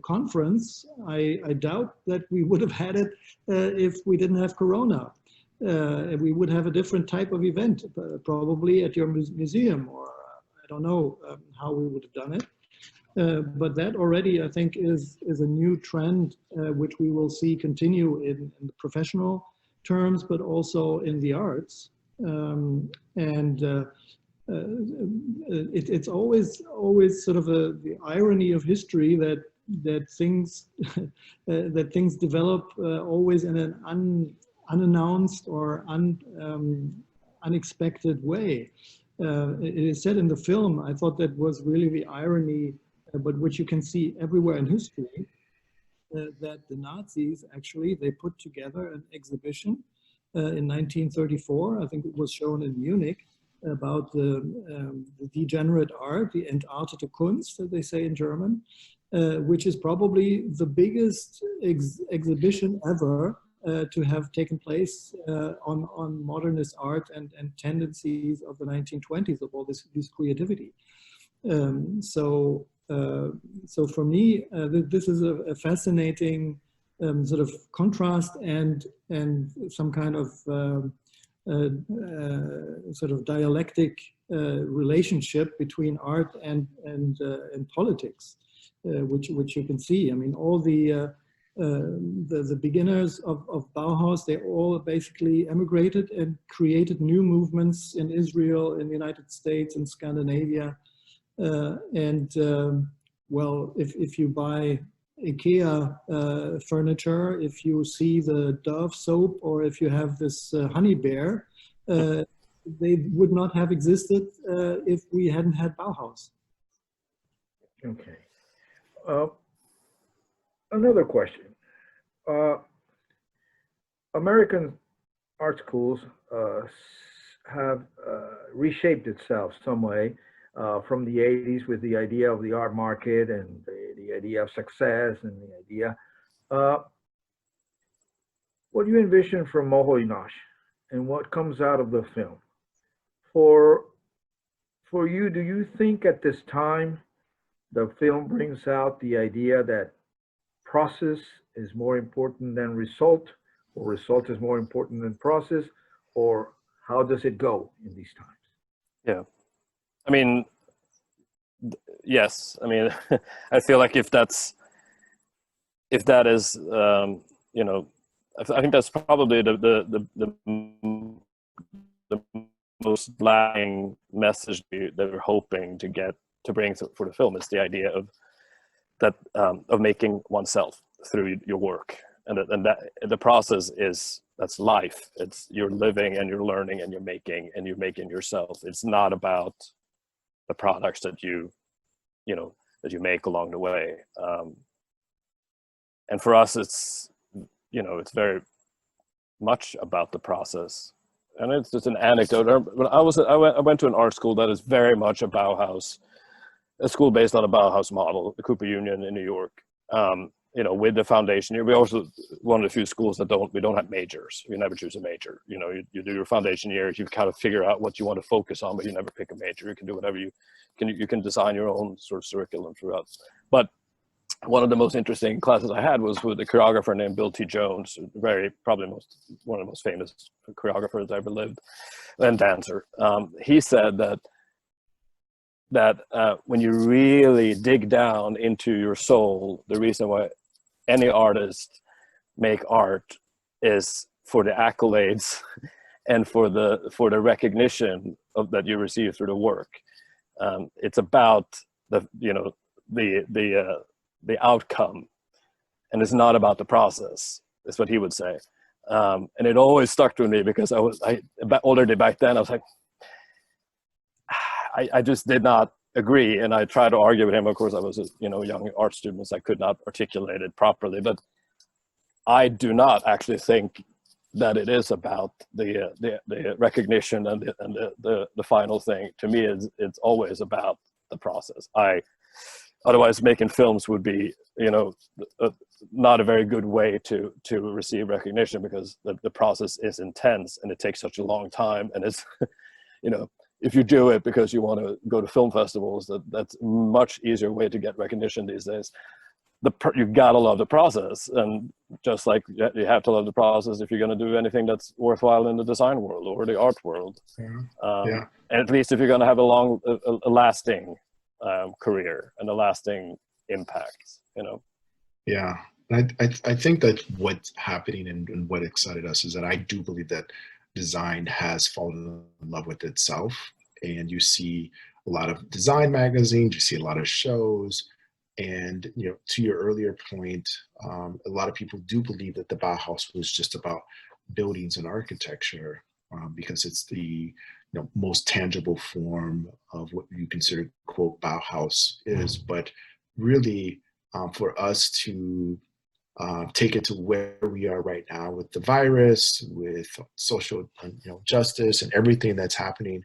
[SPEAKER 5] conference. I doubt that we would have had it if we didn't have Corona. We would have a different type of event, probably at your museum, or I don't know how we would have done it. But that already, I think, is a new trend which we will see continue in the professional terms, but also in the arts. It's always sort of the irony of history that things develop always in an unannounced or unexpected way. It is said in the film, I thought that was really the irony, but which you can see everywhere in history, that the Nazis actually, they put together an exhibition in 1934, I think it was shown in Munich, about the degenerate art, the entartete Kunst, as they say in German, which is probably the biggest exhibition ever to have taken place on modernist art and tendencies of the 1920s, of all this creativity. So for me, this is a fascinating sort of contrast and some kind of sort of dialectic relationship between art and politics, which you can see. I mean, all the beginners of Bauhaus, they all basically emigrated and created new movements in Israel, in the United States, in Scandinavia. Well, if you buy IKEA furniture, if you see the Dove soap, or if you have this honey bear, they would not have existed if we hadn't had Bauhaus.
[SPEAKER 3] Okay. Another question. American art schools have reshaped itself some way from the 80s with the idea of the art market and the idea of success and the idea. What do you envision from Moholy-Nagy and what comes out of the film? For you, do you think at this time the film brings out the idea that process is more important than result, or result is more important than process, or how does it go in these times?
[SPEAKER 2] Yeah, I mean, yes. I mean, I feel like if that is, you know, I think that's probably the most lacking message that we're hoping to get to bring for the film is the idea of that of making oneself through your work, and that the process that's life. It's you're living and you're learning and you're making yourself. It's not about the products that you make along the way. And for us, it's it's very much about the process. And it's just an anecdote. When I went to an art school that is very much a Bauhaus, a school based on a Bauhaus model, the Cooper Union in New York. With the foundation year, we also one of the few schools that don't have majors. You never choose a major. You do your foundation year. You kind of figure out what you want to focus on, but you never pick a major. You can do whatever you can design your own sort of curriculum throughout. But one of the most interesting classes I had was with a choreographer named Bill T. Jones, probably one of the most famous choreographers that ever lived, and dancer. He said that when you really dig down into your soul, the reason why any artist make art is for the accolades and for the recognition that you receive through the work. It's about the outcome, and it's not about the process. Is what he would say, and it always stuck with me because already back then I was like, I just did not agree, and I tried to argue with him. Of course, I was a young art student, so I could not articulate it properly. But I do not actually think that it is about the recognition and the final thing. To me, it's always about the process. Otherwise, making films would be not a very good way to receive recognition, because the process is intense and it takes such a long time, and it's if you do it because you want to go to film festivals, that's a much easier way to get recognition these days. You gotta love the process, and just like you have to love the process if you're going to do anything that's worthwhile in the design world or the art world. And at least if you're going to have a lasting career and a lasting impact,
[SPEAKER 4] Yeah, I think that what's happening and what excited us is that I do believe that design has fallen in love with itself, and you see a lot of design magazines, you see a lot of shows, and to your earlier point, a lot of people do believe that the Bauhaus was just about buildings and architecture, because it's the most tangible form of what you consider quote Bauhaus is. But really, for us to take it to where we are right now with the virus, with social justice and everything that's happening,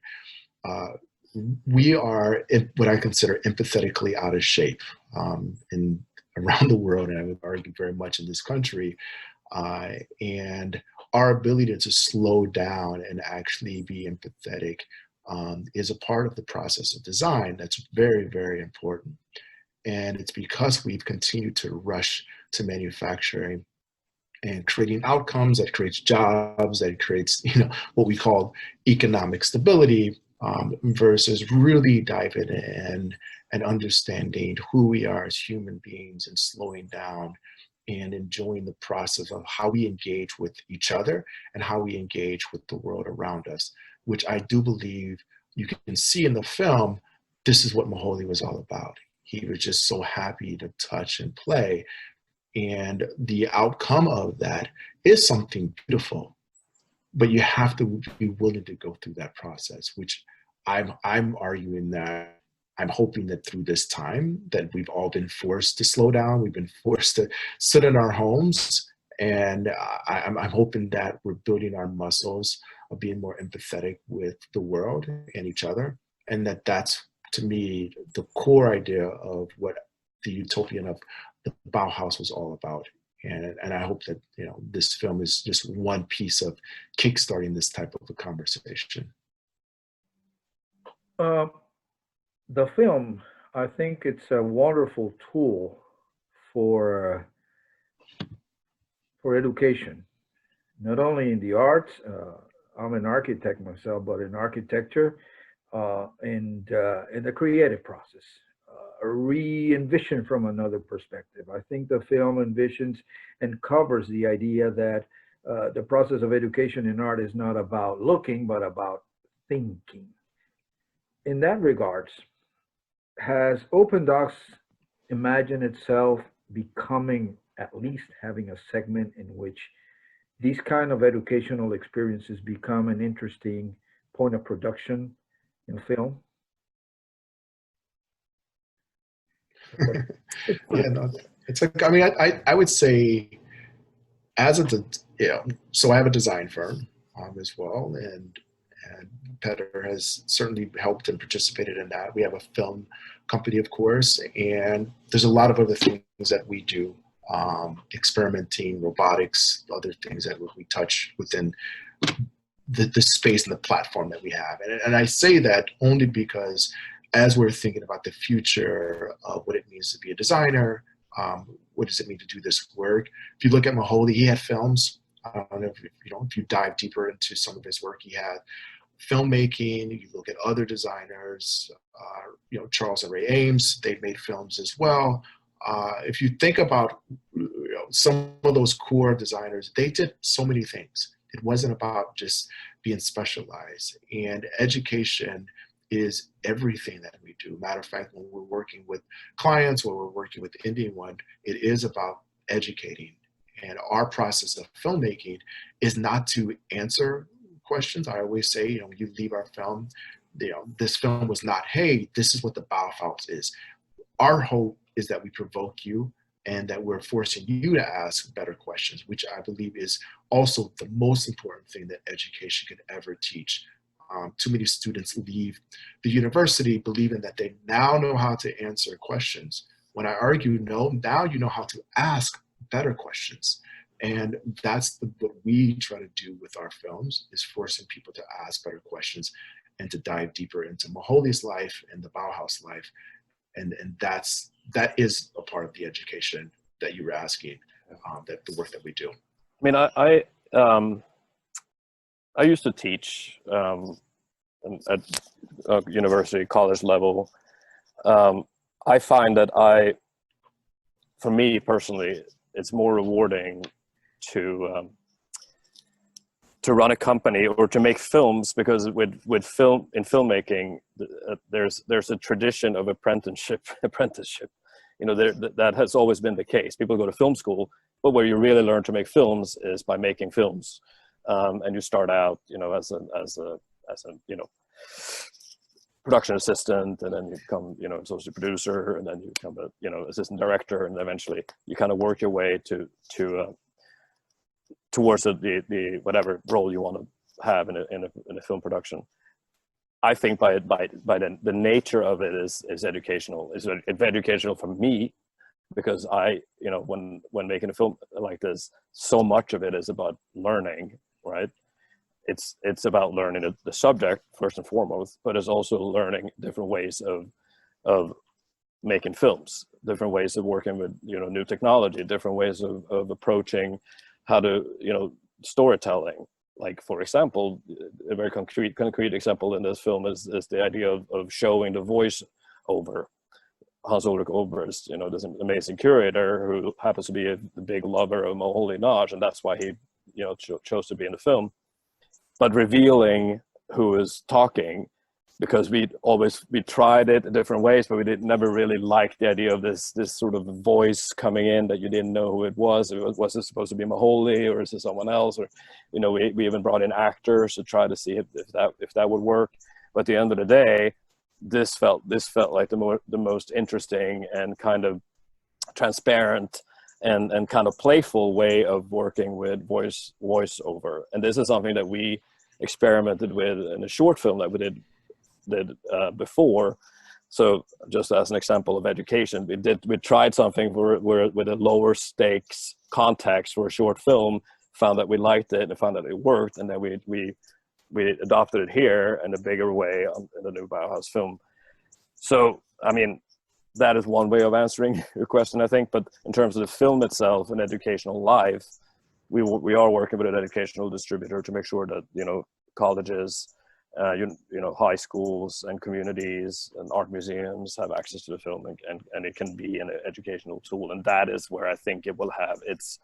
[SPEAKER 4] we are in what I consider empathetically out of shape around the world, and I would argue very much in this country. And our ability to slow down and actually be empathetic is a part of the process of design that's very, very important. And it's because we've continued to rush to manufacturing and creating outcomes that creates jobs, that creates what we call economic stability, versus really diving in and understanding who we are as human beings and slowing down and enjoying the process of how we engage with each other and how we engage with the world around us, which I do believe you can see in the film. This is what Moholy was all about. he was just so happy to touch and play. And the outcome of that is something beautiful, but you have to be willing to go through that process, which I'm arguing that I'm hoping that through this time that we've all been forced to slow down, we've been forced to sit in our homes, and I'm hoping that we're building our muscles of being more empathetic with the world and each other, and that's, to me, the core idea of what the utopian of the Bauhaus was all about. And I hope that, you know, this film is just one piece of kickstarting this type of a conversation.
[SPEAKER 3] The film, I think it's a wonderful tool for education, not only in the arts. I'm an architect myself, but in architecture and in the creative process. Re-envision from another perspective. I think the film envisions and covers the idea that the process of education in art is not about looking, but about thinking. In that regards, has Opendox imagined itself becoming, at least having a segment in which these kind of educational experiences become an interesting point of production in film?
[SPEAKER 4] Yeah, no, it's like, I mean, I would say, as a, you know, so I have a design firm as well, and Petter has certainly helped and participated in that. We have a film company, of course, and there's a lot of other things that we do, experimenting, robotics, other things that we touch within the space and the platform that we have. And I say that only because as we're thinking about the future of what it means to be a designer, what does it mean to do this work? If you look at Maholi, he had films. I don't know if you dive deeper into some of his work, he had filmmaking. You look at other designers, Charles and Ray Ames, they made films as well. If you think about some of those core designers, they did so many things. It wasn't about just being specialized. And education is everything that we do. Matter of fact, when we're working with clients, when we're working with Indian One, it is about educating. And our process of filmmaking is not to answer questions. I always say, you leave our film, this film was not, hey, this is what the Bauhaus is. Our hope is that we provoke you and that we're forcing you to ask better questions, which I believe is also the most important thing that education could ever teach. Too many students leave the university believing that they now know how to answer questions. When I argue, no, now you know how to ask better questions. And that's what we try to do with our films, is forcing people to ask better questions and to dive deeper into Maholi's life and the Bauhaus life. And that is a part of the education that you were asking, that the work that we do.
[SPEAKER 2] I mean, I used to teach at university, college level. I find that for me personally, it's more rewarding to run a company or to make films, because with filmmaking, there's a tradition of apprenticeship. That has always been the case. People go to film school, but where you really learn to make films is by making films. And you start out, as a production assistant, and then you become, associate producer, and then you become a, assistant director, and eventually you kind of work your way towards the whatever role you want to have in a film production. I think by the nature of it is educational. It's educational for me, because when making a film like this, so much of it is about learning, right? It's about learning the subject first and foremost, but it's also learning different ways of making films, different ways of working with new technology, different ways of approaching how to storytelling. Like, for example, a very concrete example in this film is the idea of showing the voice over. Hans Ulrich Oberst, this amazing curator who happens to be a big lover of Maholi Naj, and that's why he chose to be in the film. But revealing who is talking because we tried it in different ways, but we never really liked the idea of this sort of voice coming in that you didn't know who it was. Was it supposed to be Moholy, or is it someone else? Or, you know, we even brought in actors to try to see if that would work. But at the end of the day, this felt like the most interesting and kind of transparent and kind of playful way of working with voiceover. And this is something that we experimented with in a short film that we did before. So just as an example of education, we tried something with a lower stakes context for a short film, found that we liked it and found that it worked, and then we adopted it here in a bigger way in the new Bauhaus film. So I mean, that is one way of answering your question, I think. But in terms of the film itself and educational life, we are working with an educational distributor to make sure that, you know, colleges, you know, high schools and communities and art museums have access to the film, and it can be an educational tool. And that is where I think it will have its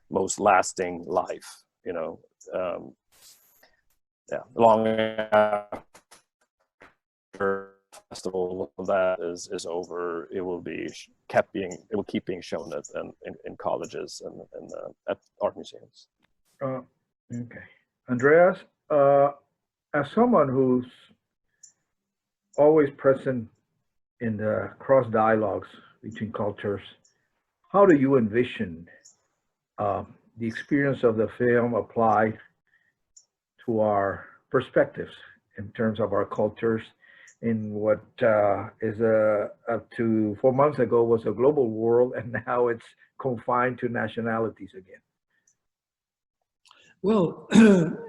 [SPEAKER 2] most lasting life, you know. Long after festival that is over, it will keep being shown in colleges and at art museums.
[SPEAKER 3] Okay, Andreas, as someone who's always present in the cross dialogues between cultures, how do you envision the experience of the film apply to our perspectives in terms of our cultures in what is up to 4 months ago was a global world, and now it's confined to nationalities again?
[SPEAKER 5] Well,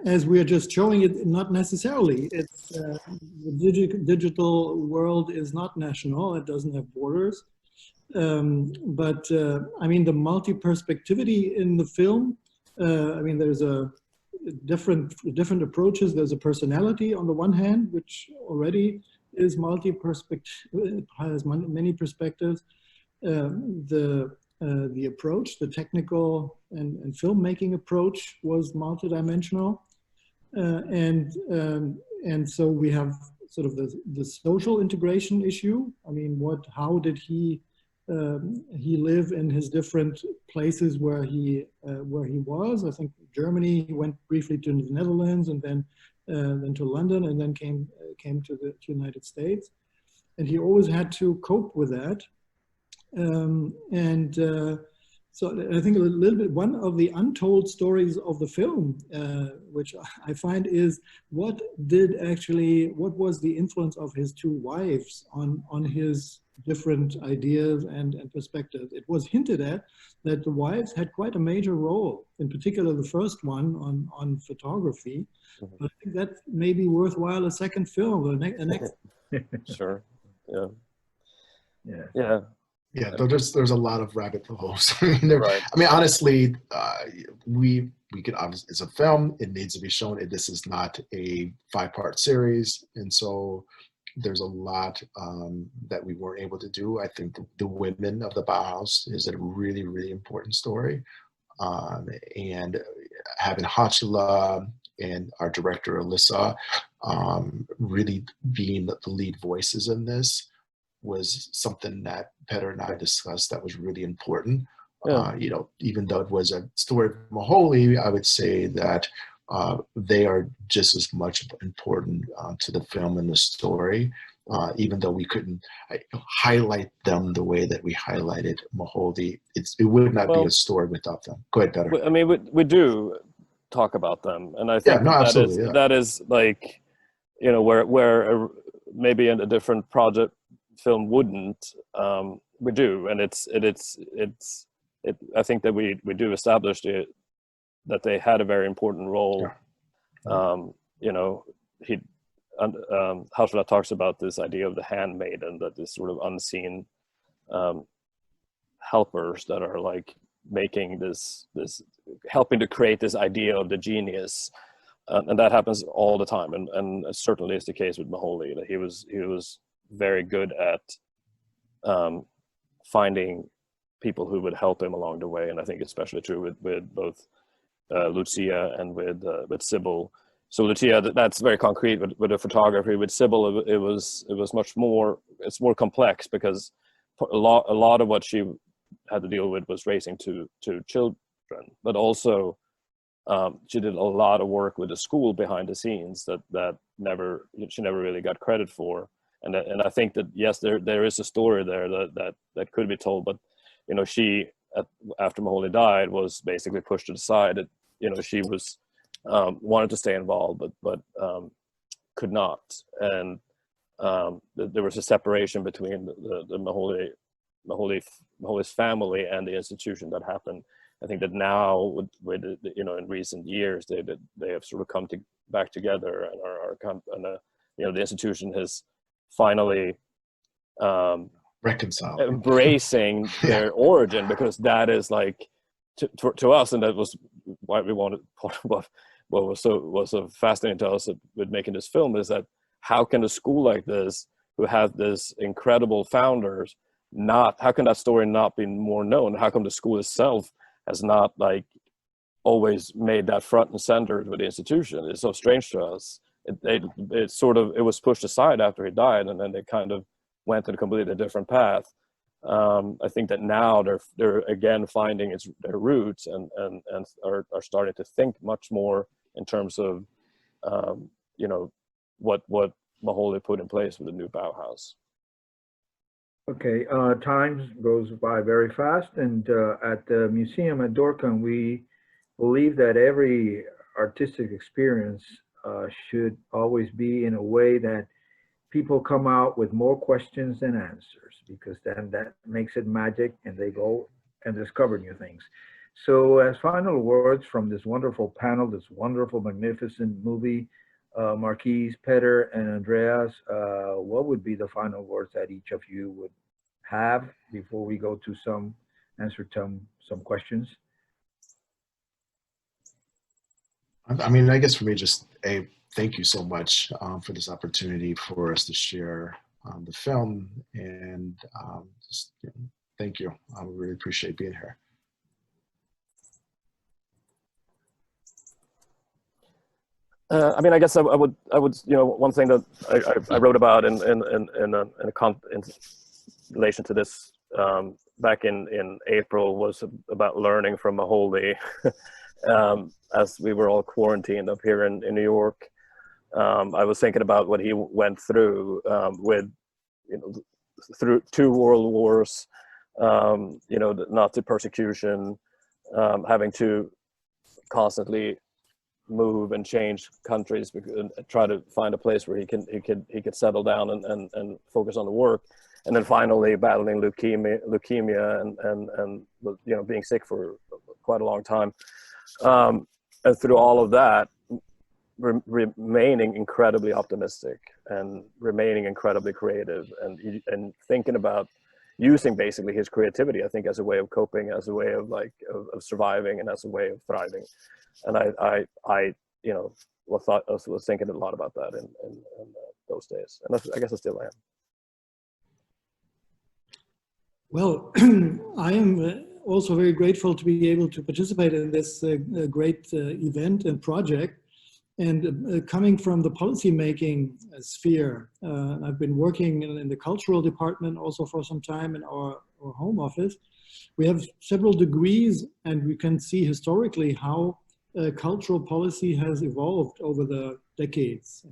[SPEAKER 5] as we are just showing it, not necessarily. It's the digital world is not national. It doesn't have borders. But I mean, the multi-perspectivity in the film, I mean, there's a different approaches. There's a personality on the one hand, which already is multi-perspective, has many perspectives. The approach, the technical and filmmaking approach was multidimensional. And so we have sort of the social integration issue. I mean, how did he live in his different places where he was? I think Germany, he went briefly to the Netherlands, and then to London, and then came to the United States. And he always had to cope with that. So I think a little bit, one of the untold stories of the film, which I find, is what was the influence of his two wives on his different ideas and perspectives. It was hinted at that the wives had quite a major role, in particular the first one on photography. Mm-hmm. But I think that may be worthwhile a second film, a next.
[SPEAKER 2] Sure. Yeah.
[SPEAKER 3] Yeah.
[SPEAKER 2] Yeah.
[SPEAKER 4] Yeah, there's a lot of rabbit holes. I mean,
[SPEAKER 2] right.
[SPEAKER 4] I mean, honestly, we could obviously, it's a film. It needs to be shown. This is not a 5-part series, and so there's a lot that we weren't able to do. I think the women of the Bauhaus is a really, really important story, and having Hachla and our director Alyssa really being the lead voices in this was something that Peter and I discussed that was really important. Yeah. You know, even though it was a story of Moholy, I would say that they are just as much important to the film and the story, even though we couldn't highlight them the way that we highlighted Moholy. It would not be a story without them. Go ahead, Peter.
[SPEAKER 2] I mean, we do talk about them, and I think that is like, you know, where maybe in a different project film wouldn't, we do, and it's I think that we do establish that they had a very important role. Yeah. You know, Hachla talks about this idea of the handmaiden, that this sort of unseen helpers that are like making this helping to create this idea of the genius, and that happens all the time, and certainly is the case with Moholy, that he was very good at finding people who would help him along the way, and I think especially true with both Lucia and with Sybil. So Lucia, that's very concrete. With the photography, with Sybil, it was much more. It's more complex because a lot of what she had to deal with was raising two children, but also she did a lot of work with the school behind the scenes that she never really got credit for. And I think that yes, there is a story there that could be told, but you know, she after Macaulay died was basically pushed to the side. You know, she was wanted to stay involved, but could not, and there was a separation between the Macauley's family and the institution that happened. I think that now, with you know, in recent years, they have sort of come back together and are you know, the institution has finally
[SPEAKER 4] reconciled,
[SPEAKER 2] embracing their origin, because that is like to us, and that was why we wanted, what was so fascinating to us with making this film, is that how can a school like this, who have this incredible founders, how can that story not be more known? How come the school itself has not like always made that front and center with the institution? It's so strange to us. It was pushed aside after he died, and then they kind of went in a completely different path. I think that now they're again finding their roots and are starting to think much more in terms of you know, what Macaulay put in place with the new Bauhaus.
[SPEAKER 3] Okay, time goes by very fast, and at the museum at Dorking, we believe that every artistic experience should always be in a way that people come out with more questions than answers, because then that makes it magic and they go and discover new things. So as final words from this wonderful panel, this wonderful, magnificent movie, Marquis, Peter, and Andreas, what would be the final words that each of you would have before we go to answer some questions?
[SPEAKER 4] I mean, I guess for me, just thank you so much for this opportunity for us to share the film, and just, you know, thank you. I really appreciate being here.
[SPEAKER 2] I mean, I guess I would, you know, one thing that I wrote about in relation to this back in April was about learning from Macaulay. As we were all quarantined up here in New York, I was thinking about what he went through with, you know, through 2 world wars, you know, the Nazi persecution, having to constantly move and change countries and try to find a place where he could settle down and focus on the work, and then finally battling leukemia and you know, being sick for quite a long time. And through all of that, remaining incredibly optimistic and remaining incredibly creative, and thinking about using basically his creativity, I think, as a way of coping, as a way of of surviving, and as a way of thriving. And I you know, was thinking a lot about that in those days, and I guess I still am.
[SPEAKER 5] Well, I am also very grateful to be able to participate in this great event and project. And coming from the policymaking sphere, I've been working in the cultural department also for some time in our home office. We have several degrees, and we can see historically how cultural policy has evolved over the decades.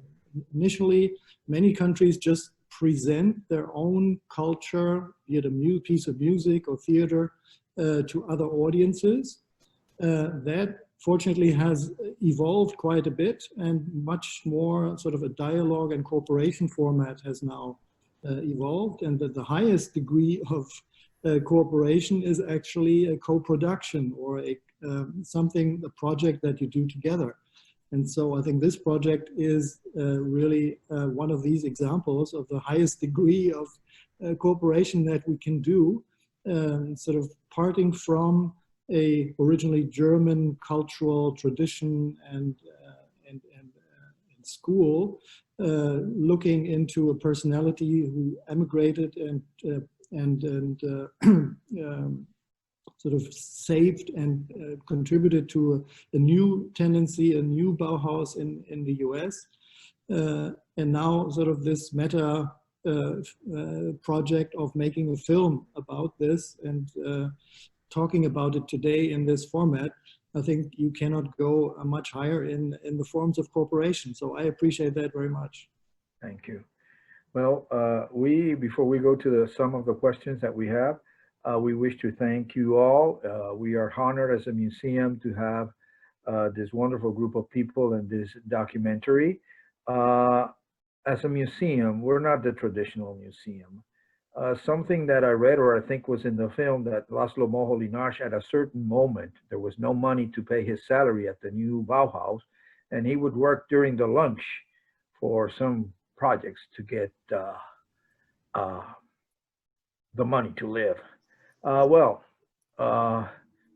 [SPEAKER 5] Initially, many countries just present their own culture, be it a piece of music or theater, to other audiences. That fortunately has evolved quite a bit, and much more sort of a dialogue and cooperation format has now evolved, and that the highest degree of cooperation is actually a co-production, or a project that you do together. And so I think this project is really one of these examples of the highest degree of cooperation that we can do, sort of parting from a originally German cultural tradition and school, looking into a personality who emigrated and sort of saved and contributed to a new tendency, a new Bauhaus in the US. And now sort of this meta project of making a film about this and talking about it today in this format, I think you cannot go much higher in the forms of cooperation. So I appreciate that very much.
[SPEAKER 3] Thank you. Well, before we go to some of the questions that we have, we wish to thank you all. We are honored as a museum to have this wonderful group of people in this documentary. As a museum, we're not the traditional museum. Something that I read, or I think was in the film, that Laszlo Moholy-Nagy, at a certain moment, there was no money to pay his salary at the new Bauhaus, and he would work during the lunch for some projects to get the money to live.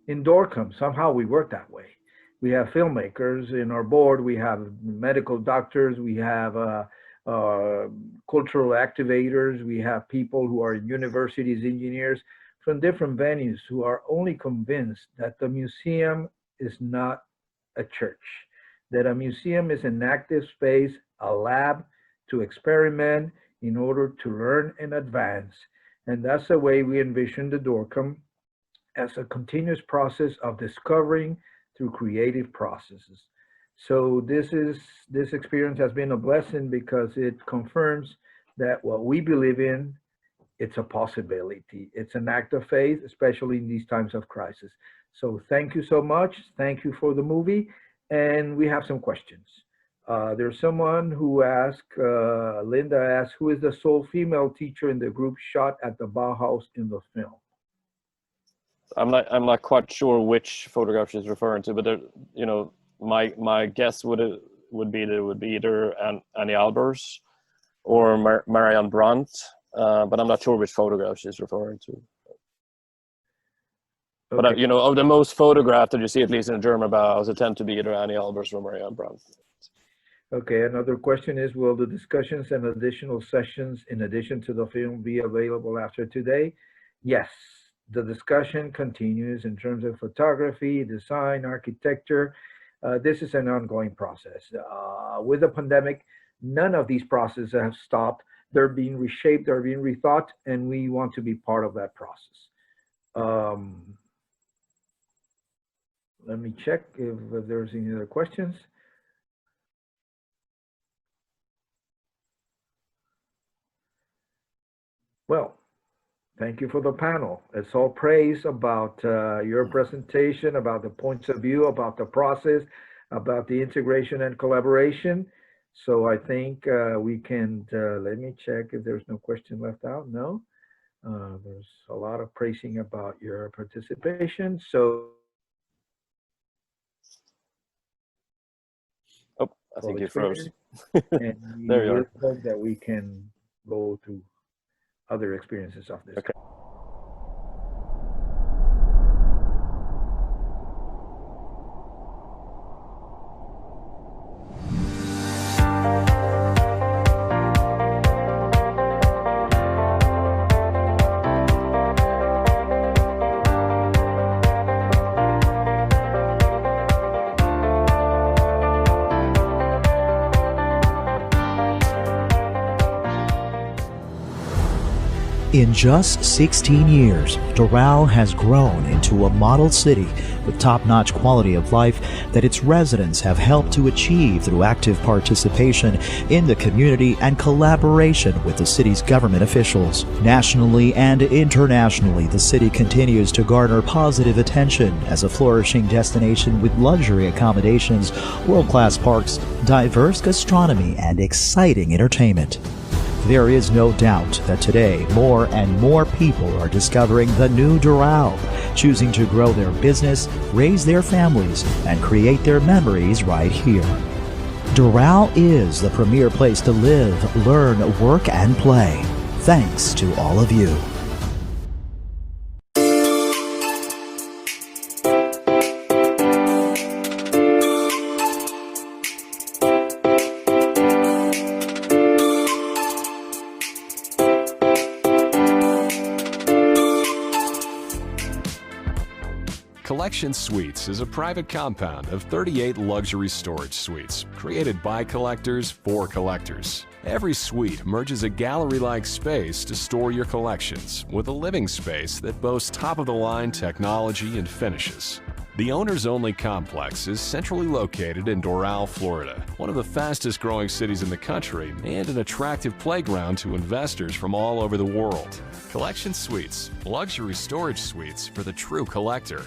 [SPEAKER 3] In Dorcom, somehow we work that way. We have filmmakers in our board, we have medical doctors, we have cultural activators, we have people who are in universities, engineers from different venues who are only convinced that the museum is not a church, that a museum is an active space, a lab to experiment in order to learn and advance. And that's the way we envision the Dorcom, as a continuous process of discovering through creative processes. So this experience has been a blessing because it confirms that what we believe in, it's a possibility. It's an act of faith, especially in these times of crisis. So thank you so much. Thank you for the movie. And we have some questions. There's someone who asked, Linda asked, who is the sole female teacher in the group shot at the Bauhaus in the film?
[SPEAKER 2] I'm not quite sure which photograph she's referring to, but there, you know, my guess would be that it would be either Annie Albers or Marianne Brandt, but I'm not sure which photograph she's referring to. Okay. But you know, of the most photographed that you see, at least in the German Bauhaus, it tend to be either Annie Albers or Marianne Brandt.
[SPEAKER 3] Okay, another question is, will the discussions and additional sessions in addition to the film be available after today? Yes, the discussion continues in terms of photography, design, architecture. This is an ongoing process. With the pandemic, none of these processes have stopped. They're being reshaped, they're being rethought, and we want to be part of that process. Let me check if there's any other questions. Well, thank you for the panel. It's all praise about your presentation, about the points of view, about the process, about the integration and collaboration. So I think we can, let me check if there's no question left out. No, there's a lot of praising about your participation. So.
[SPEAKER 2] Oh, I think you froze.
[SPEAKER 3] And
[SPEAKER 2] There you are.
[SPEAKER 3] Hope that we can go through other experiences of this.
[SPEAKER 2] Okay.
[SPEAKER 6] In just 16 years, Doral has grown into a model city with top-notch quality of life that its residents have helped to achieve through active participation in the community and collaboration with the city's government officials. Nationally and internationally, the city continues to garner positive attention as a flourishing destination with luxury accommodations, world-class parks, diverse gastronomy, and exciting entertainment. There is no doubt that today more and more people are discovering the new Doral, choosing to grow their business, raise their families, and create their memories right here. Doral is the premier place to live, learn, work, and play. Thanks to all of you.
[SPEAKER 7] Collection Suites is a private compound of 38 luxury storage suites created by collectors for collectors. Every suite merges a gallery-like space to store your collections with a living space that boasts top-of-the-line technology and finishes. The owner's-only complex is centrally located in Doral, Florida, one of the fastest-growing cities in the country and an attractive playground to investors from all over the world. Collection Suites, luxury storage suites for the true collector.